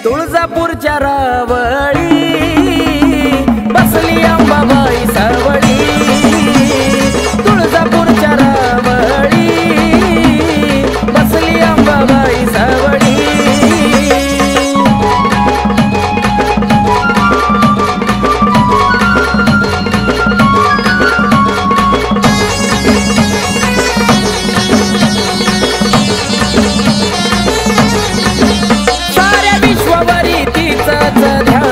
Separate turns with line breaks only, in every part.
तुळजापूरच्या रावळी बसली अंबाबाई सावळी, तुळजापूरच्या रावळी बसली अंबाबाई सावळी। साऱ्या विश्वावरी तिचंच ध्यान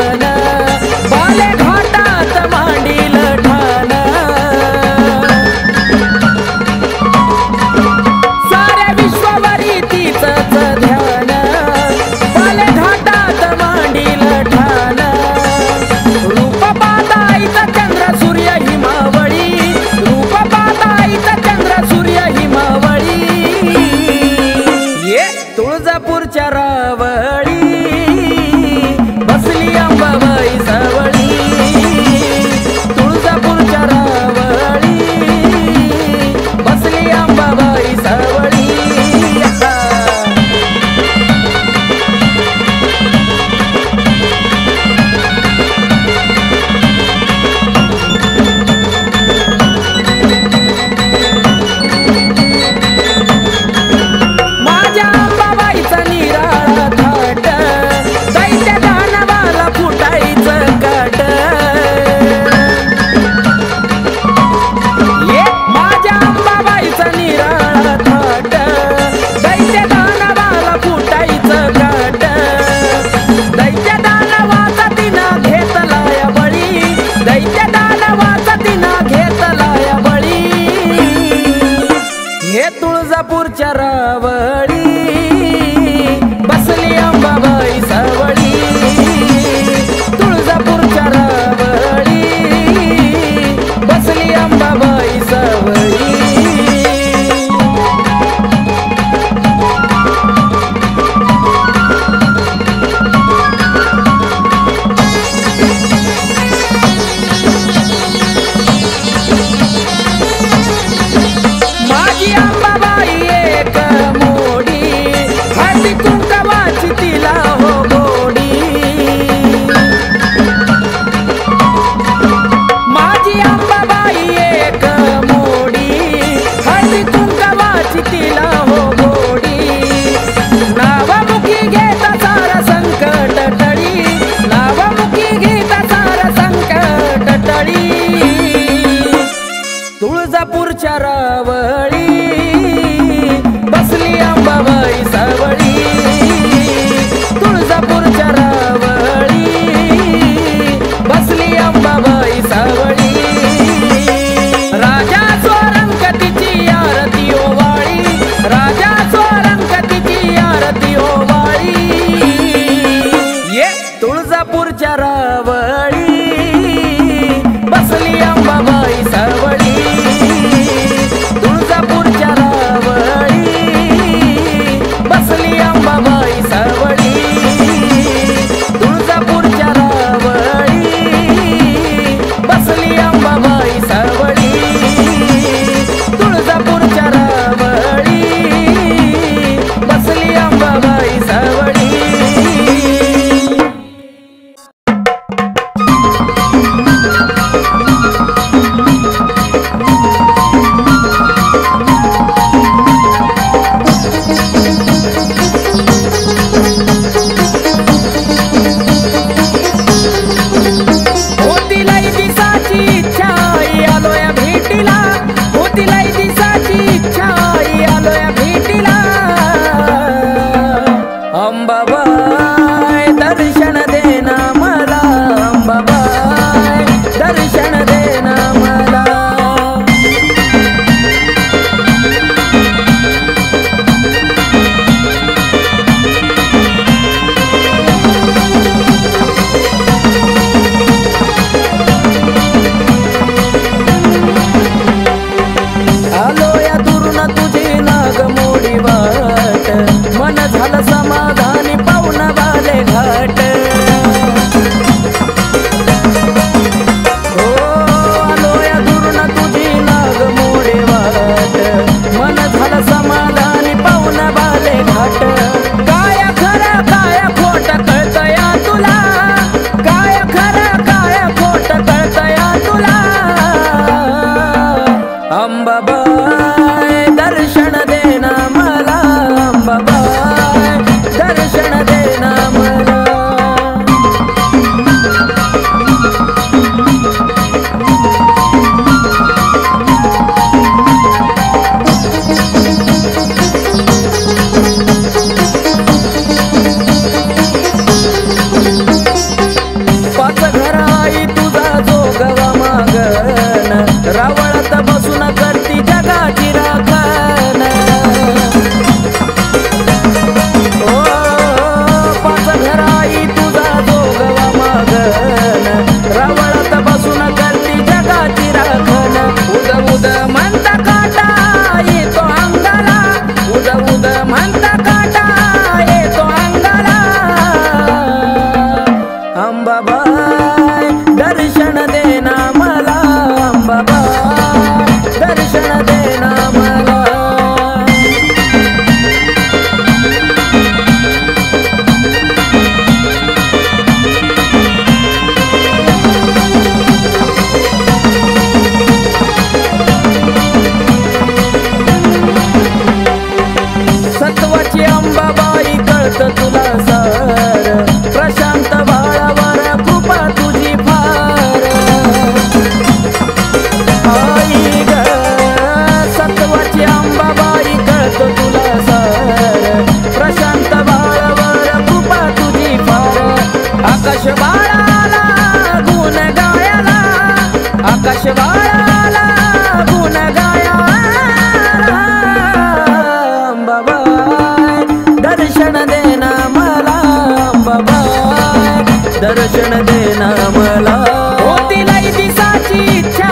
दर्शन देना मला. होती लई दिसाची इच्छा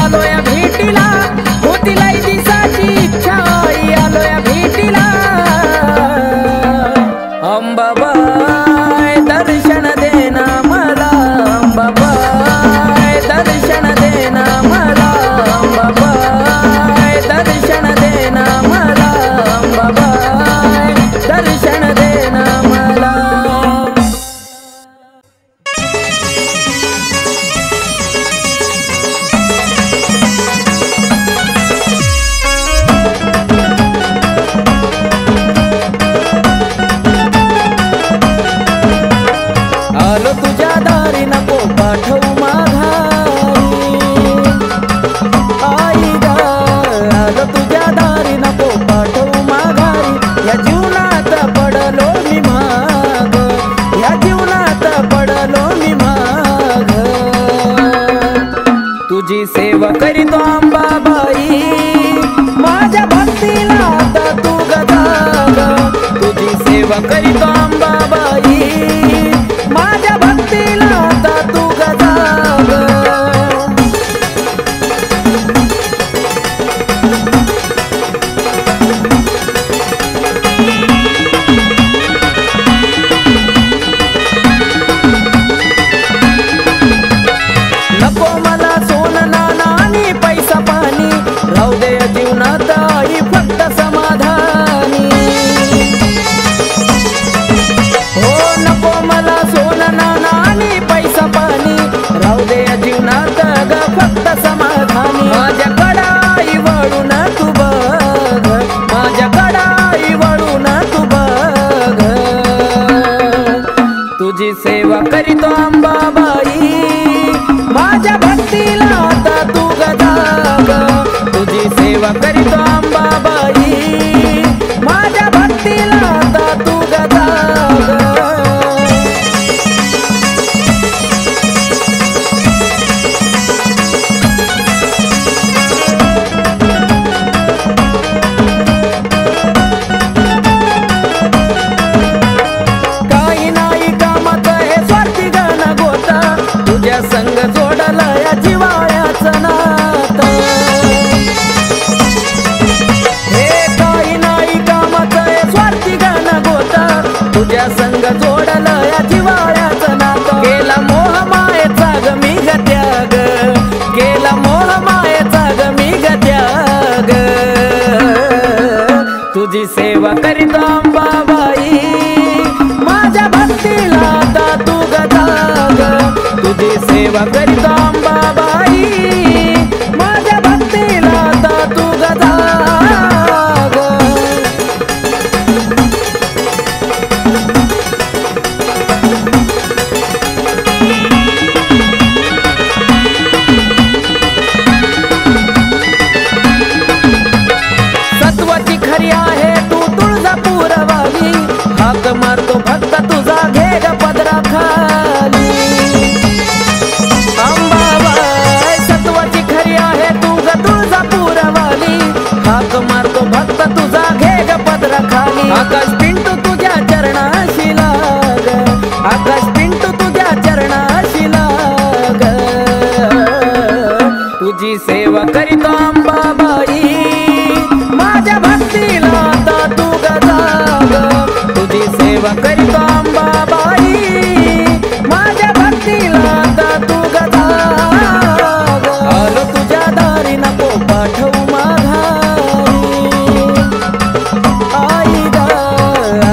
आलोया भेटीला, होती लई दिसाची इच्छा आलोया भेटीला. अंबाबाई दर्शन देना मला, अंबाबाई दर्शन देना मला, अंबाबाई दर्शन देना मला, अंबाबाई दर्शन देना मला. आलो तुझ्या दारी नको पाठवू माघारी, आई गा आलो तुझ्या दारी नको पाठवू माघारी. या जीवनात पडलो मी माग, या जीवनात पडलो मी माग. तुझी सेवा करीतो अंबाबाई, माझ्या भक्तीला आता तू गजाग. तुझी सेवा करीतो अंबाबाई, माझ्या भक्तीला आता तू गजाग. नको मला सोनं नाणं आणि पैसा पाणी, राहू दे जीवनात आई फक्त समाधानी. हो नको मला सोनं नाणं आणि पैसा पाणी, राहू दे जीवनात ग फक्त समाधानी. माझ्याकडं आई वळून तू बघ, माझ्याकडं आई वळून तू बघ. तुझी सेवा करीतो अंबाबाई, माझ्या भक्तीला आता तू गजाग. तुझी सेवा करीतो अंबाबाई, माझ्या भक्तीला आता तू गजाग. काही नाही कामात हे स्वार्थी गाणं गोता, तुझ्या संग जोडला या जिवाळ्याचं नातं. हे काही नाही कामात हे स्वार्थी गाणं गोता, तुझ्या संग जोडला या जिवाळ्याचं नातं. केला मोह मायेचा ग मी ग त्याग, केला मोह मायेचा ग मी ग त्याग. तुझी सेवा करीतो अंबाबाई, माझ्या भक्तीला आता तू गजाग. तुझी सेवा करीतो अंबाबाई, माझ्या भक्तीला आता तू गजाग. सत्वाची खरी आहे तू तुळजापूरवाली, हाक मारतो भक्त तुझा घे ग पदरा खाली. अंबाबाई सत्वाची खरी आहे तू ग तुळजापूरवाली, हाक मारतो भक्त तुझा घे ग पदरा खाली. आकाश पिंटू तुझ्या चरणाशी लाग, आकाश पिंटू तुझ्या चरणाशी लाग. तुझी सेवा करीतो अंबाबाई, माझ्या भक्तीला आता तू गजाग. तुझी सेवा करीतो अंबाबाई, माझ्या भक्तीला आता तू गजाग. आलो तुझ्या दारी नको पाठवू माघारी, आई गा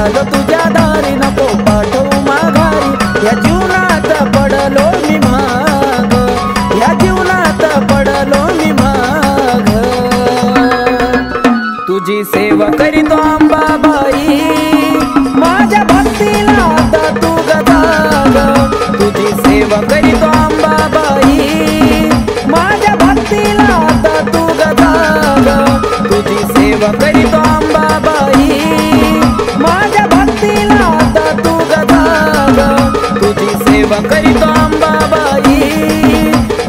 आलो तुझ्या दारी नको पाठवू माघारी. या जीवनात पडलो मी माग, या जीवनात पडलो मी माग. तुझी सेवा करीतो अंबाबाई, माझ्या भक्तीला आता तू गजाग. तुझी सेवा करीतो अंबाबाई, माझ्या भक्तीला आता तू गजाग. तुझी सेवा करीतो अंबाबाई, माझ्या भक्तीला आता तू गजाग. तुझी सेवा करीतो अंबाबाई,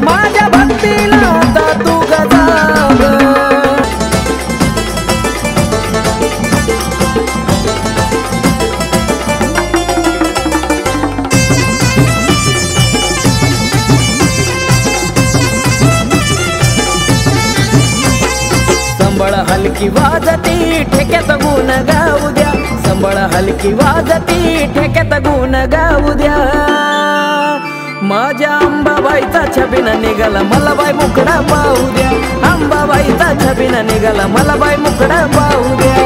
माझ्या भक्तीला आता तू गजाग. हलकी वाजती ठेक्यात गुण गाऊ द्या, संबळ हलकी वाजती ठेक्यात गुण गाऊ द्या. माझ्या अंबाबाईचा छबिना निघाला मला बाई मुकडा पाहू द्या, अंबाबाईचा छबिना निघाला मला बाई मुकडा पाहू द्या.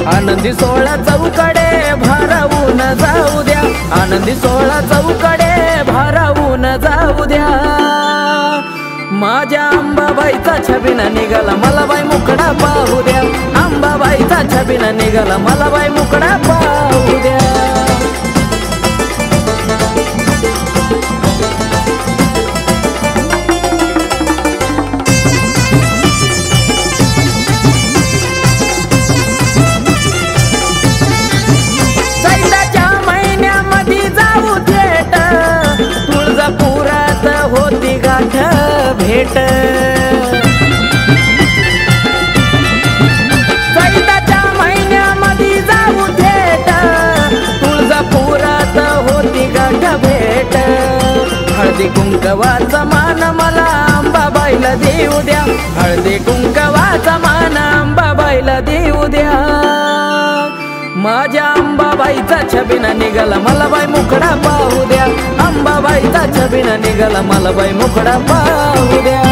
आनंदी सोळा चौकडे भारावून जाऊ द्या, आनंदी सोळा चौकडे भारावून जाऊ द्या. माझ्या अंबाबाईचा छबिना निघाला मला बाई मुकडा पाहू द्या, अंबाबाईचा छबिना निघाला मला बाई मुकडा पाहू द्या. होती गाठ भेट, चैताच्या महिन्यामध्ये जाऊ थेट, तुळजापुरात होती गाठ भेट. हळदी कुंकवाचा मान मला अंबाबाईला देऊ द्या, हळदी कुंकवाचा मान अंबाबाईला देऊ द्या. माझ्या अंबाबाईचा छबिना निघाला मला बाई मुकडा पाहू द्या, अंबाबाईचा छबिना निघाला मला बाई मुकडा पाहू द्या.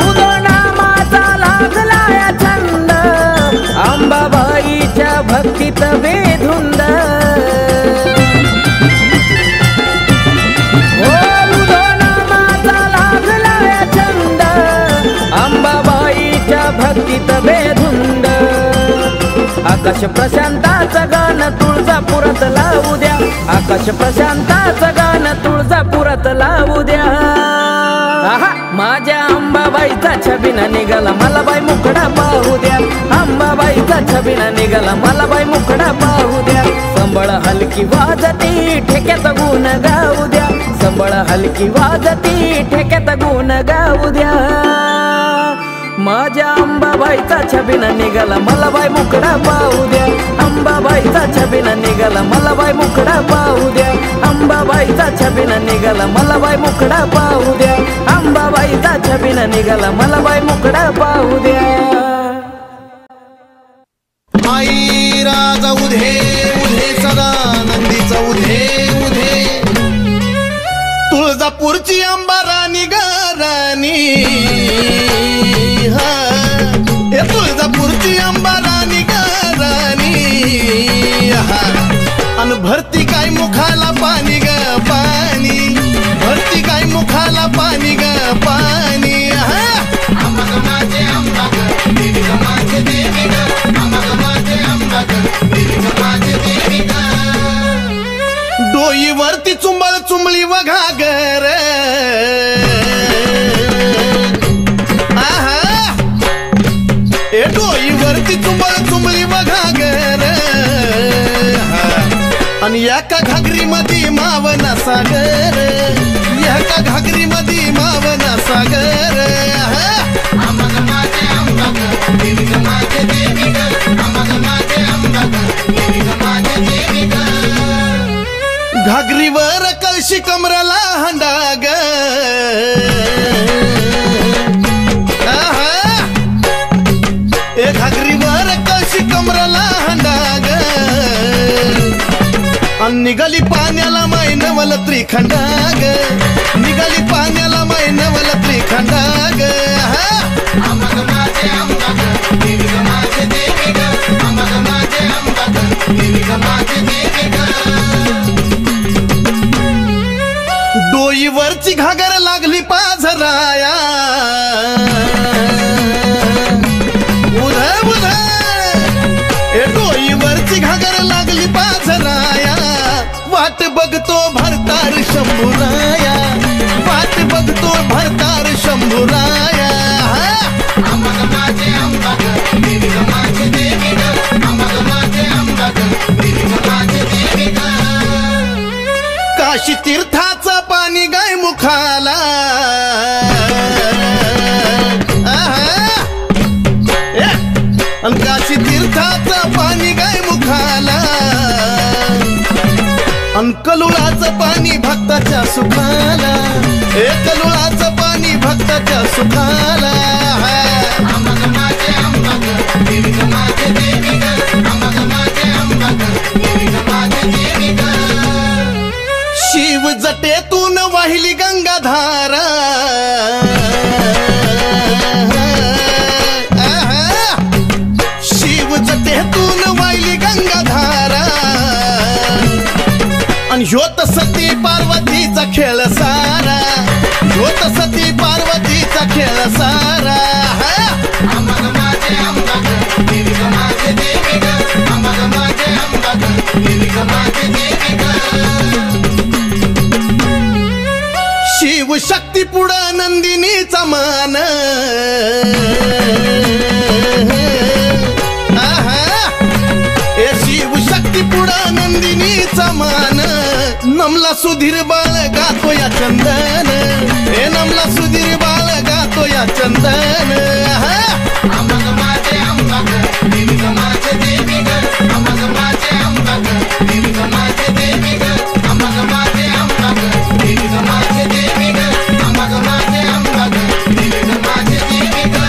उदोनामाचा लागला या छंद, अंबाबाईच्या भक्तीत वेधुंद. भक्तीत बेधुंद, आकाश प्रशांताचं गाणं तुळजापुरात लावू द्या, आकाश प्रशांताचं गाणं तुळजापुरात लावू द्या. माझ्या अंबाबाईचा छबिना निघाला मला बाई मुकडा पाहू द्या, अंबाबाईचा छबिना निघाला मला बाई मुकडा पाहू द्या. संबळ हलकी वाजती ठेक्यात गुण गाऊ द्या, संबळ हलकी वाजती ठेक्यात गुण गाऊ द्या. माझ्या अंबाबाईचा छबिना निघाला मला बाई मुकडा पाहू द्या, अंबाबाईचा छबिना निघाला मला बाई मुकडा पाहू द्या, अंबाबाईचा छबिना निघाला मला बाई मुकडा पाहू द्या, अंबाबाईचा छबिना निघाला मला बाई मुकडा पाहू द्या.
आई राजा उधे उधे सदा नंदीचा उधे उधे, तुळजापूरची अंबा राणी ग राणी, तुळजापूरची अंबा राणी ग राणी. अन भरती काय मुखाला पाणी ग पाणी, भरती काय मुखाला पाणी ग पाणी. माझे अंबा ग देवी ग माझे देवी ग, माझे अंबा ग देवी ग माझे देवी ग. डोईवरती चुंबळ चुंबळी वघागर, डोईवरती चुंबळ चुंबळी वघागर. आणि एका घागरी मध्ये मावना सागर, एका घागरी मध्ये मावना सागर. माझे अंबा ग देवी ग माझे देवी ग, माझे अंबा ग देवी ग माझे देवी ग. घागरीवर कळशी कमराला हंडाग, घागरीवर कळशी कमराला हंडाग. निघाली पाण्याला मैनवल त्रिखंडाग, निघाली पाण्याला मैनवल त्रिखंडाग. माझे अंबा ग देवी ग माझे देवी ग, माझे अंबा ग देवी ग माझे देवी ग. डोईवरची घागर लागली पाझराया, वाट बघतो भरतार शंभूराया, वाट बघतो भरतार शंभूराया. अंबाग माझे अंबाग देवी ग माझे देवी ग, अंबाग माझे अंबाग देवी ग माझे देवी ग. काशी तीर्थाचं पाणी गाय मुखाला, काशी तीर्थाचं पाणी गाय मुखाला, अन कलुळाचं पाणी भक्ताच्या सुखाला, कलुळाचं पाणी भक्ताच्या सुखाला. अंबाग माझे अंबाग देवी ग माझे देवी ग, अंबाग माझे अंबाग देवी ग माझे देवी ग. शिव जटेतून वाहिली गंगाधारा, शिव जटेतून वाहिली गंगाधारा. आणि ह्योत सती पार्वतीचा खेळ सारा, ह्योत सती पार्वतीचा खेळ सारा. अंबाग माझे अंबाग देवी ग माझे देवी ग, अंबाग माझे अंबाग देवी ग माझे देवी ग. शिव शक्ती पुढं नंदिनीचा मान, शिव शक्ती पुढं नंदिनीचा मान. नमला सुधीर बाळ गातो या चंदन, नमला सुधीर बाळ गातो या चंदन. अंबाग माझे अंबाग देवी ग माझे देवी ग, अंबाग माझे अंबाग देवी ग माझे देवी ग, अंबाग माझे अंबाग देवी ग माझे देवी ग, अंबाग माझे अंबाग देवी ग माझे देवी ग.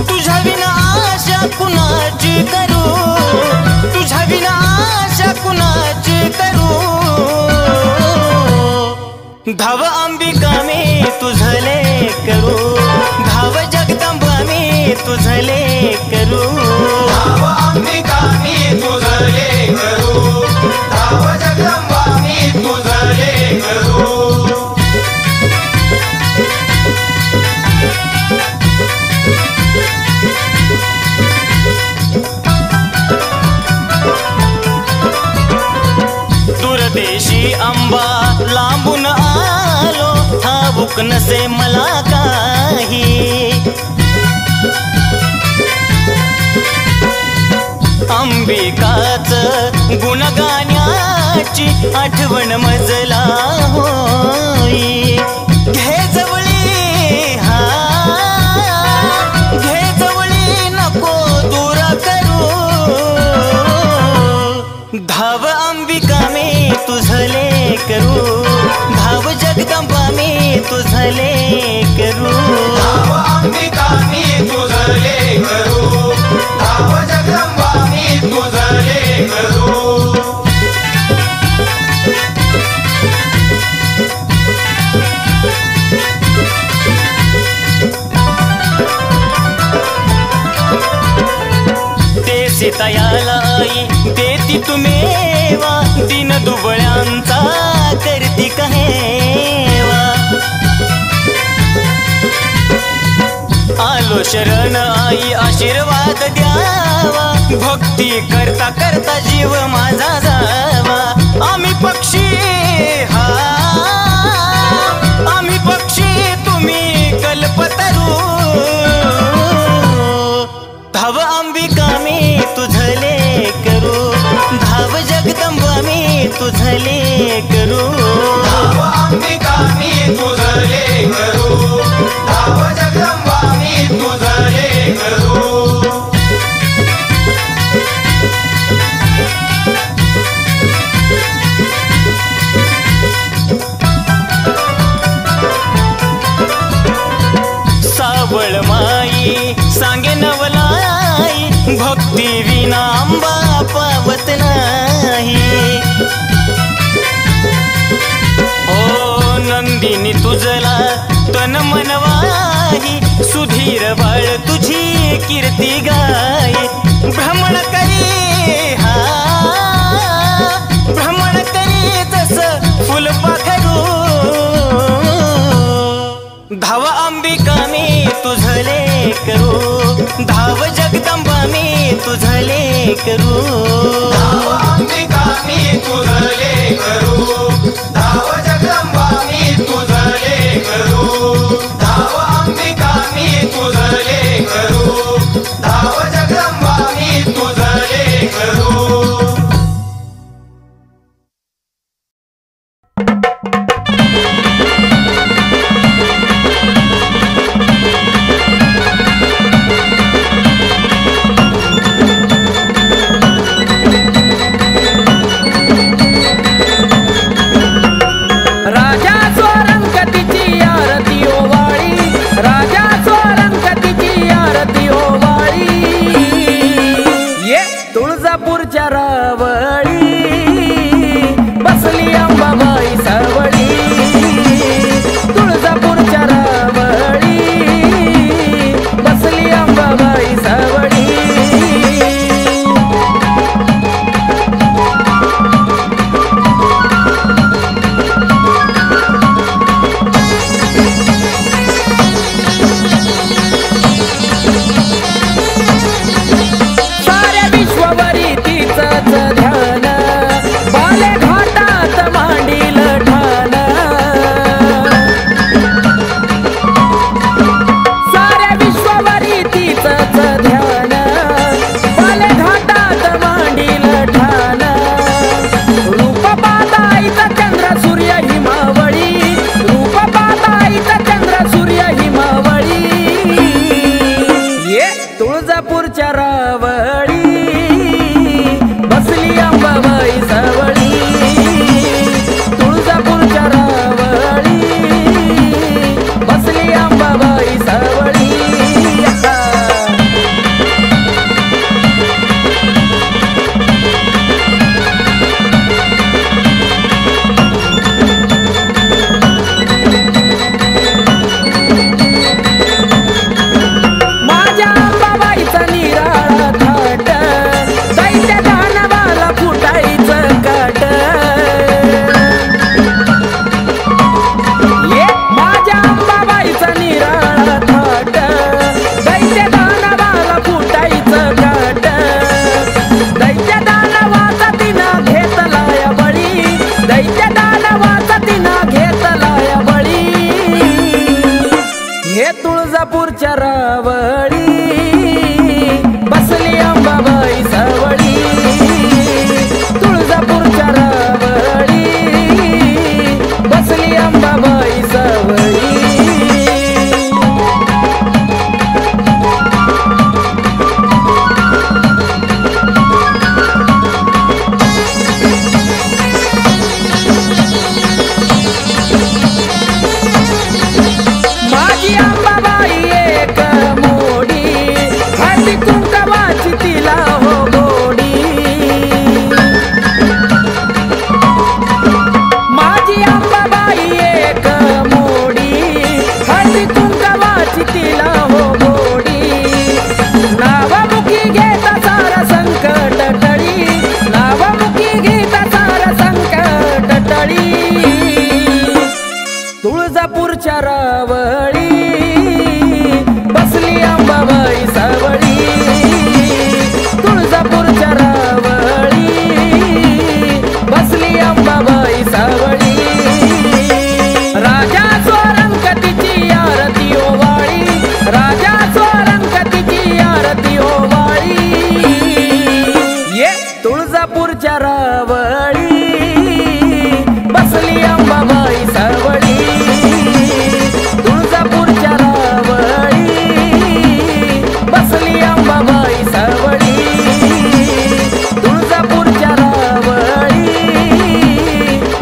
तुझ्या विना आशा कुणाची करू, तुझ्या विना आशा कुणाची करू. धाव अंबिका मी तुझले करू, धाव जगदंबा मी तुझले करू. धाव अंबिका मी तुझले करू, धाव जगदंबा मी तुझले करू. दूरदेशी अंबा लांबून आलो, ठाऊक नसे मला काही. अंबिकाच गुणगाण्याची आठवण मजला होई. घे जवळी हा, घे जवळी नको दूर करू. धाव अंबिका मी तुझले करू, धाव जगदंबा मी तुझले करू. धाव अंबिका मी तुझले करू, धाव जगदंबा मी तुझले करू. ते सीतायाला आई देती तुम्हेवा, दिन दुबळ्यांचा करती कहेवा. आलो शरण आई आशीर्वाद द्यावा, भक्ती करता करता जीव माझा जावा. आम्ही पक्षी हा, आम्ही पक्षी तुम्ही कल्पतरू. धाव अंबिका मी तुझले करू, धाव जगदंबा मी तुझले करू. धाव अंबिका मी तुझले करू, धाव जगदंबा मी तुझले करू. सावळ माई सांगे नवलाई, भक्ती विना अंबा पावत नाही. हो नंदिनी तुझला तन मनवाही, सुधीर बाळ तुझी कीर्ती गाय. भ्रमण करी हा, भ्रमण करी जस लेकरू
धाव अंबिका मी तुझं लेकरू धाव जगदंबा मी तुझं लेकरू धाव अंबिका मी तुझं लेकरू धाव जगदंबा मी तुझं लेकरू
राजा स्वरंगतीची आरती ओवाळी राजा स्वरंगतीची आरती ओवाळी ये तुळजापूरच्या रावळी बसली अंबाबाई सावळी तुळजापूरच्या रावळी बसली अंबाबाई सावळी साऱ्या विश्ववरी तिचंच ध्यान बाले घाटात मांडील ठाण साऱ्या विश्ववरी तिचंच ध्यान बाले घाटात मांडील ठाण रूप पाहताईचा चंद्र सूर्य हिमावळी रूप पाहताईचा चंद्र सूर्य हिमावळी ये तुळजापूरच्या रावळी बसली अंबाबाई सावळी तुळजापूरच्या रावळी बसली अंबाबाई सावळी माझ्या अंबाबाईचा निराळा थाट दैत्य दानवाला फुटायचं काट ये माझ्या अंबाबाईचा निराळा थाट दैत्य दानवाला फुटायचं काट दैत्य दानवाचा तिनं घेतलाय बळी दैत्य दानवाचा तिनं घेतलाय बळी हे तुळजापूरच्या रावळी बसली अंबाबाई सावळी तुळजापूरच्या रावळी बसली अंबाबाई सावळी माझी अंबाबाई एक मोडी हळदी कुंकवाची तिला हो गोडी माझी अंबाबाई एक मोडी हळदी कुंकवाची तिला हो गोडी नावामुखी घेता सारा संकट टळी नावामुखी घेता सारा संकट टळी तुळजापूरच्या रावळी बसली अंबाबाई सावळी तुळजापूरच्या रावळी बसली अंबाबाई सावळी राजा स्वरंगतीची आरती ओवाळी राजा स्वरंगतीची आरती ओवाळी ये तुळजापूरच्या रावळी बसली अंबाबाई सावळी तुळजापूरच्या रावळी बसली अंबाबाई सावळी तुळजापूरच्या रावळी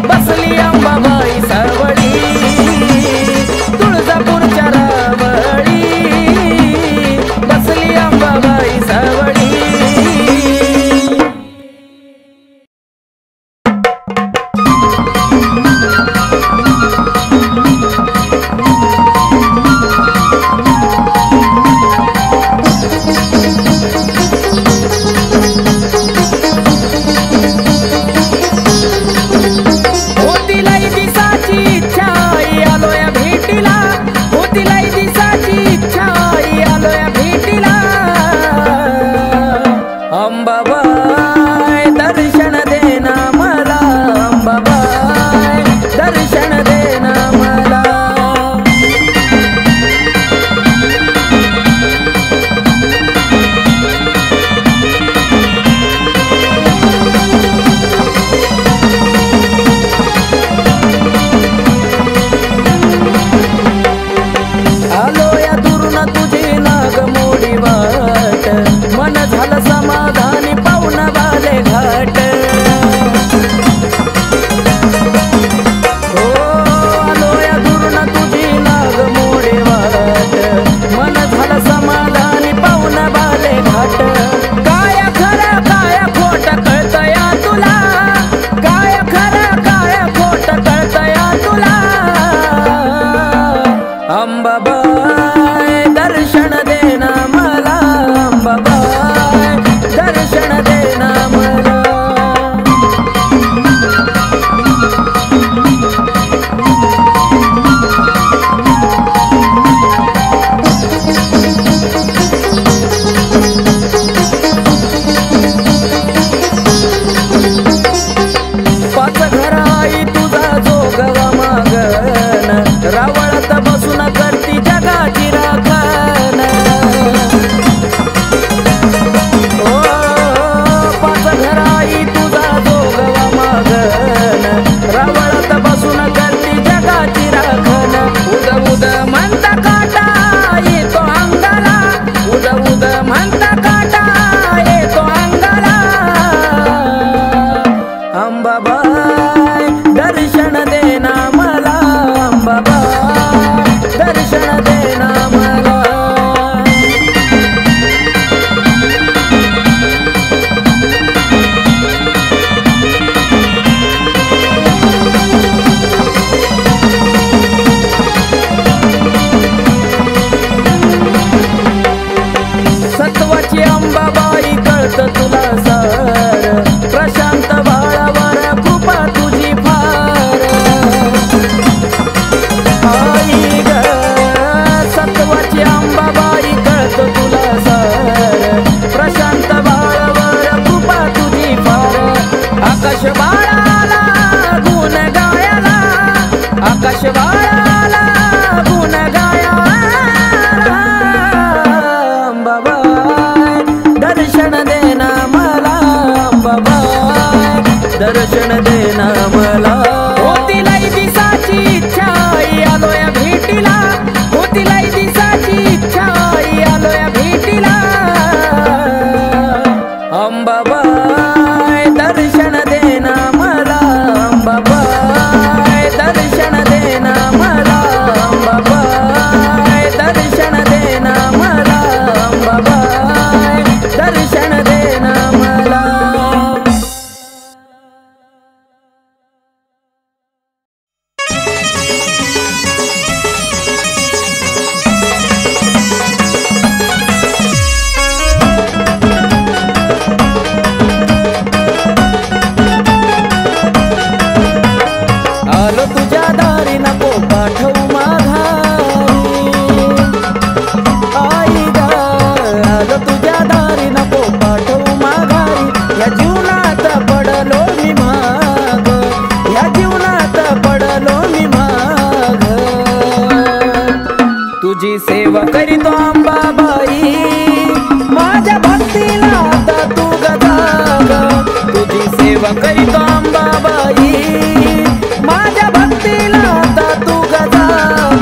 बसली अंबाबाई सावळी तुळजापूरच्या रावळी बसली अंबाबाई सावळी आकाश बाळाला गुण गायला, आकाश बाळाला गुण गायला, अंबाबाई दर्शन देना मला, अंबाबाई दर्शन देना मला. होतीलाई दिसाची इच्छा आलोया भेटीला, होतीलाई दिसाची इच्छा आलोया भेटीला, अंबाबाई दर्शन देना मला, अंबाबाई दर्शन देना मला, अंबाबाई दर्शन देना मला, अंबाबाई दर्शन देना मला. आलो तुझ्या दारी नको पाठवू माघारी, आई गा आलो तुझ्या दारी नको पाठवू माघारी, या जीवनात पडलो मी माग, या जीवनात पडलो मी माग. तुझी सेवा करीतो अंबाबाई, माझ्या भक्तीला आता तू गजाग, तुझी सेवा करीतो अंबाबाई, माझ्या भक्तीला आता तू गजाग.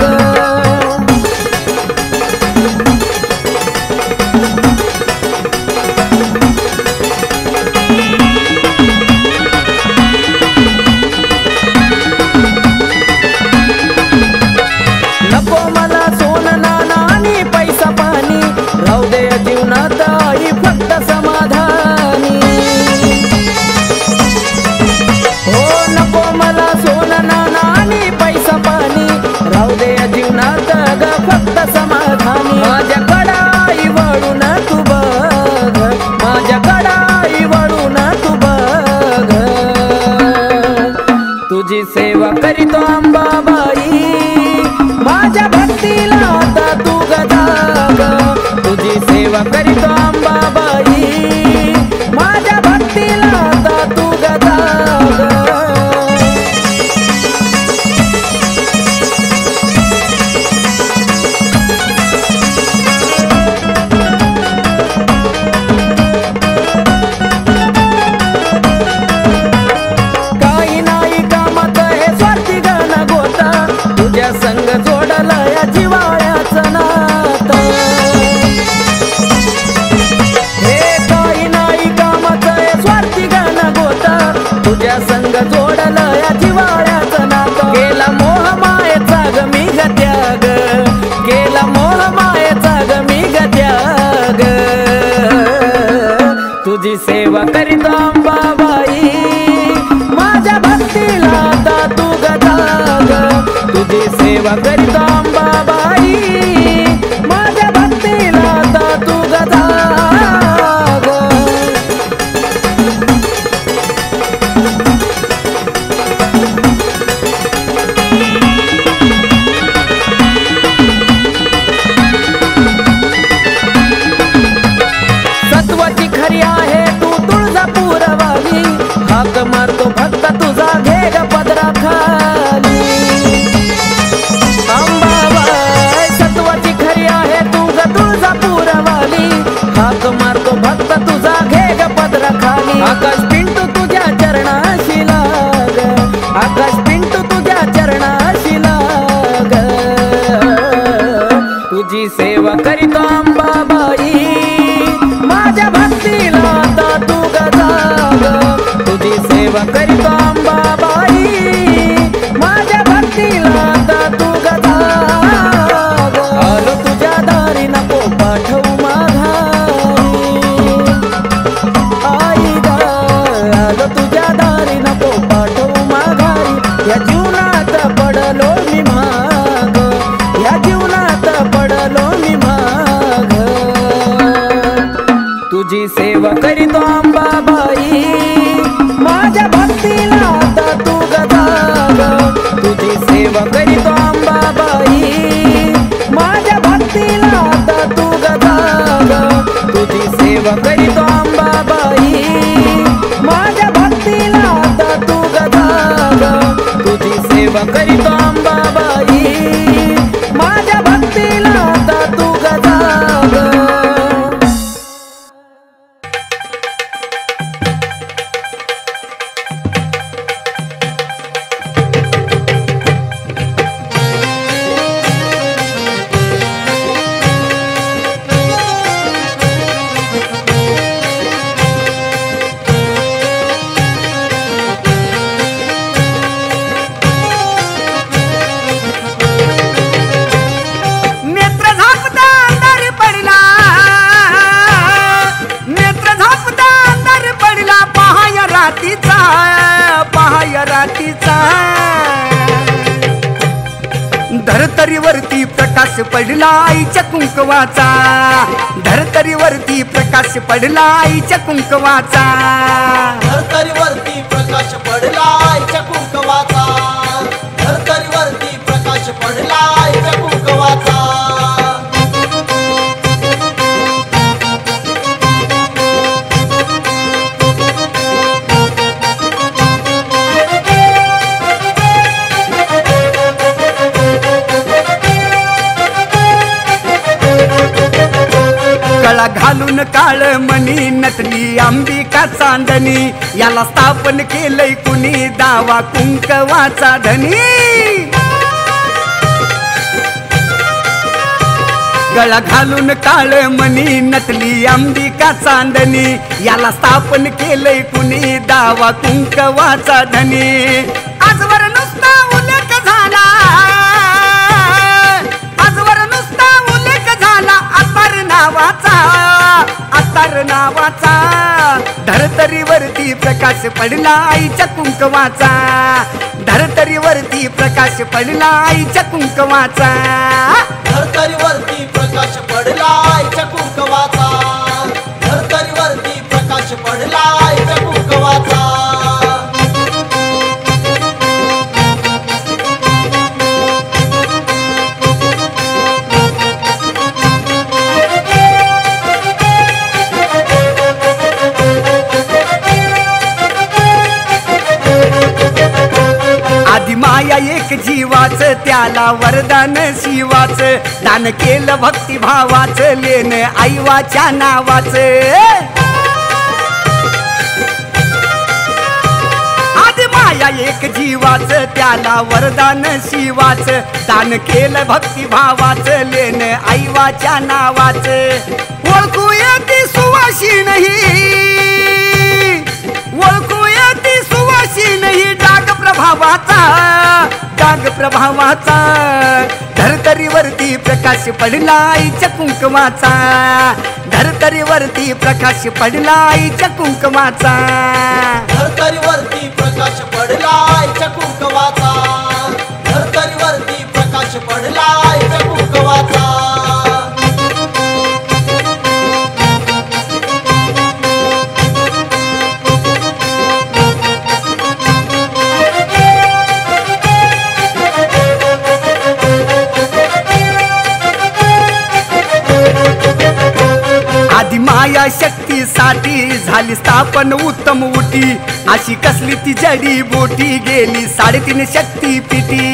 नको मला सोनं नाणं आणि पैसा पाणी, राहू दे जीवनात आई फक्त समाधानी. हो नको मला सोनं नाणं आणि पैसा पाणी, राहू दे जीवनात ग फक्त समाधानी. माझ्याकडं आई वळून तू बघ, माझ्याकडं आई वळून तू बघ, तुझी सेवा करीतो अंबाबाई, माझ्या भक्तीला आता तू गजाग, तुझी सेवा करीतो अंबाबाई, माझ्या भक्तीला आता तू गजाग. काही नाही कामात हे स्वार्थी गण गोता, तुझ्या संग जोडलं या जिवाळ्याचं नातं. हे काही नाही कामाचं हे स्वार्थी गण गोता, तुझ्या संग जोडलं या जिवाळ्याचं नातं. केला मोह मायेचा ग मी ग त्याग, केला मोह मायेचा ग मी ग त्याग, तुझी सेवा करीतो अंबाबाई, माझ्या भक्तीला आता तू गजाग, तुझी सेवा करीतो अंबाबाई, माझ्या भक्तीला आता तू गजाग. सत्वाची खरी आहे तू तुळजापूर वाली, हाक मारतो भक्त तुझा घे ग पदरा खाली. अंबाबाई सत्वाची खरी आहे तू ग तुळजापूर वाली, हाक मारतो भक्त तुझा घे ग पदरा खाली. आकाश पिंटू तुझ्या चरणाशी लाग, आकाश पिंटू तुझ्या चरणाशी लाग, तुझी सेवा करीतो अंबाबाई, माझ्या भक्तीला आता तू गजाग, तुझी सेवा करीतो अंबाबाई, माझ्या भक्तीला आता तू गजाग. आलो तुझ्या दारी नको पाठवू माघारी, आई गा आलो तुझ्या दारी नको पाठवू माघारी, या जीवनात पडलो मी माग, या जीवनात पडलो मी माग. तुझी सेवा करीतो अंबाबाई, माझ्या भक्तीला सेवा करीतो अंबाबाई माझ्या भक्तीला आता तू गजाग धरतरीवरती प्रकाश पडला आईच्या कुंकवाचा धरतरीवरती प्रकाश पडला आईच्या कुंकवाचा
धरतरीवरती प्रकाश पडला आईच्या कुंकवाचा धरतरीवरती प्रकाश पडला आईच्या कुंकवाचा
घालून काळ मणी नटली अंबिका चांदणी याला स्थापन केलंय कुणी दावा कुंकवाचा धनी गळा घालून काळ मणी नटली अंबिका चांदणी याला स्थापन केलंय कुणी दावा कुंकवाचा धनी आजवर नुसता उल्लेख झाला आजवर नुसता उल्लेख झाला अतार नावाचा धरतरीवरती प्रकाश पडला आईच्या कुंकवाचा धरतरीवरती प्रकाश पडला आईच्या कुंकवाचा
धरतरीवरती प्रकाश पडला आईच्या कुंकवाचा धरतरीवरती प्रकाश पडला आईच्या कुंकवाचा
माया एक जीवाच त्याला वरदान शिवाच दान केलं भक्तिभावाच लेन आईवाच्या नावाच आदि माया एक जीवाच त्याला वरदान शिवाच दान केलं भक्तिभावाच लेन आईवाच्या नावाच ओळखू येती सुवाशी नाही ओळखू येती सुवाशी नाही डाग प्रभावाचा धरतरीवरती प्रकाश पडला आईच्या कुंकवाचा धरतरीवरती प्रकाश पडला आईच्या कुंकवाचा
धरतरीवरती प्रकाश पडला आईच्या कुंकवाचा धरतरीवरती प्रकाश पडला आईच्या कुंकवाचा
माया शक्तीसाठी झाली स्थापन उत्तम उटी अशी कसली ती जडी बोटी गेली 3.5 शक्तीपीठी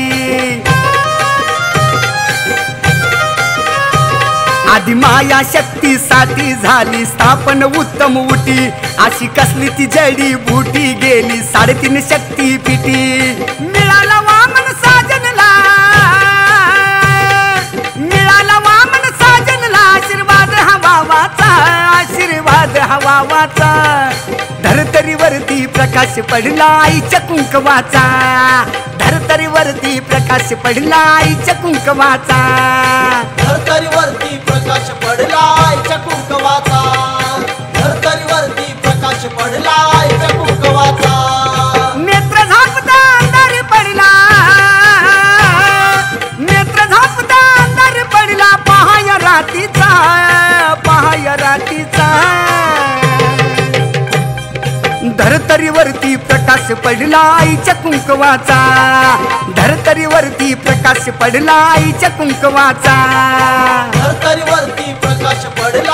आदि माया शक्तीसाठी झाली स्थापन उत्तम उटी अशी कसली ती जडी बोटी गेली 3.5 शक्तीपीठी मिळाला वामन साजनला मिळाला वामन साजनला आशीर्वाद हवावाचा धरतरीवरती प्रकाश पडला आईच्या कुंकवाचा धरतरीवरती प्रकाश पडला आईच्या कुंकवाचा
धरतरीवरती प्रकाश पडला आईच्या कुंकवाचा धरतरीवरती प्रकाश पडला आईच्या कुंकवाचा
नेत्र झापता अंधार पडला नेत्र झापता अंधार पडला पहाय रातीचा धरतरीवरती प्रकाश पडला आईच्या कुंकवाचा धरतरीवरती प्रकाश पडला आईच्या कुंकवाचा
धरतरीवरती प्रकाश पडला